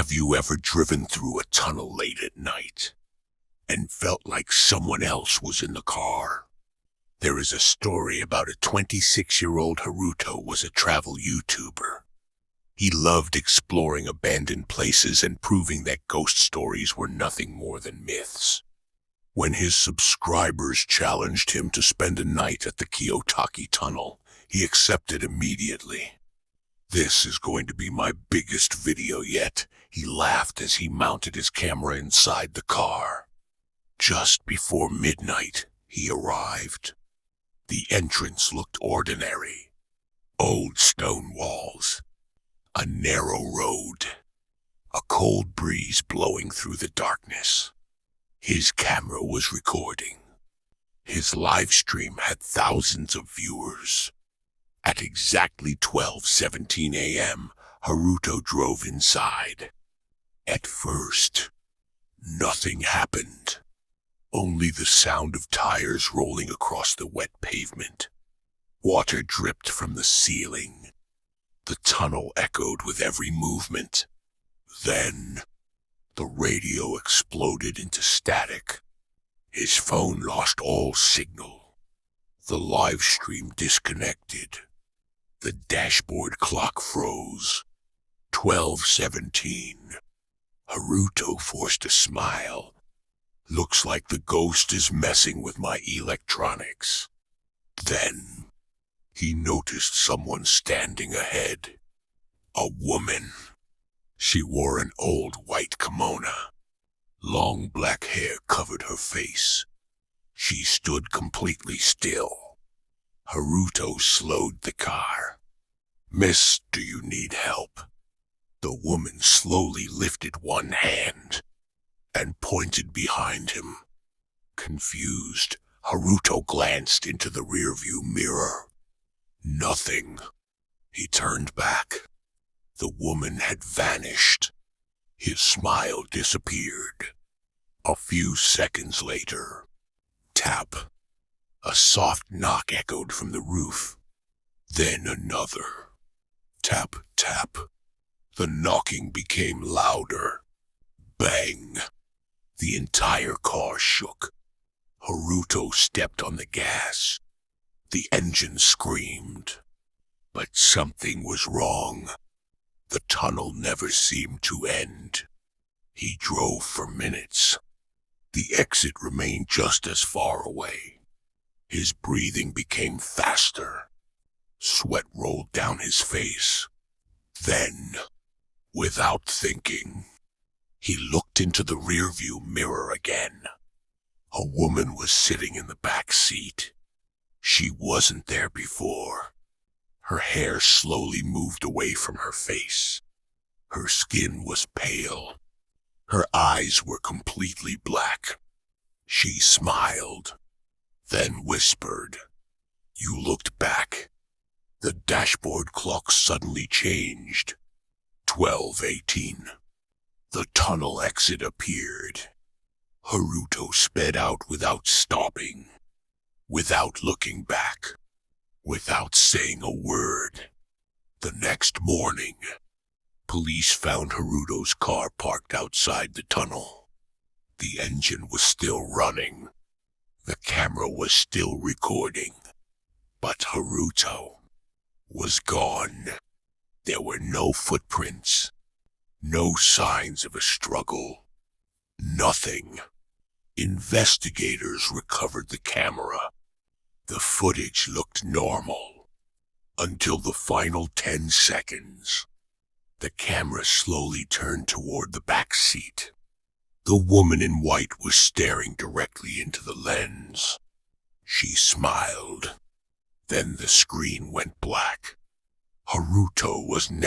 Have you ever driven through a tunnel late at night and felt like someone else was in the car? There is a story about a 26-year-old Haruto was a travel YouTuber. He loved exploring abandoned places and proving that ghost stories were nothing more than myths. When his subscribers challenged him to spend a night at the Kiyotaki Tunnel, he accepted immediately. "This is going to be my biggest video yet," he laughed as he mounted his camera inside the car. Just before midnight, he arrived. The entrance looked ordinary. Old stone walls, a narrow road, a cold breeze blowing through the darkness. His camera was recording. His live stream had thousands of viewers. At exactly 12:17 a.m., Haruto drove inside. At first, nothing happened. Only the sound of tires rolling across the wet pavement. Water dripped from the ceiling. The tunnel echoed with every movement. Then, the radio exploded into static. His phone lost all signal. The live stream disconnected. The dashboard clock froze. 12:17. Haruto forced a smile. "Looks like the ghost is messing with my electronics." Then, he noticed someone standing ahead. A woman. She wore an old white kimono. Long black hair covered her face. She stood completely still. Haruto slowed the car. "Miss, do you need help?" The woman slowly lifted one hand and pointed behind him. Confused, Haruto glanced into the rearview mirror. Nothing. He turned back. The woman had vanished. His smile disappeared. A few seconds later, tap. A soft knock echoed from the roof. Then another. Tap, tap. The knocking became louder. Bang. The entire car shook. Haruto stepped on the gas. The engine screamed. But something was wrong. The tunnel never seemed to end. He drove for minutes. The exit remained just as far away. His breathing became faster. Sweat rolled down his face. Then, without thinking, he looked into the rearview mirror again. A woman was sitting in the back seat. She wasn't there before. Her hair slowly moved away from her face. Her skin was pale. Her eyes were completely black. She smiled, then whispered. You looked back. The dashboard clock suddenly changed. 12:18. The tunnel exit appeared. Haruto sped out without stopping, without looking back, without saying a word. The next morning, police found Haruto's car parked outside the tunnel. The engine was still running. The camera was still recording. But Haruto was gone. There were no footprints, no signs of a struggle, nothing. Investigators recovered the camera. The footage looked normal until the final 10 seconds. The camera slowly turned toward the back seat. The woman in white was staring directly into the lens. She smiled. Then the screen went black. Haruto was never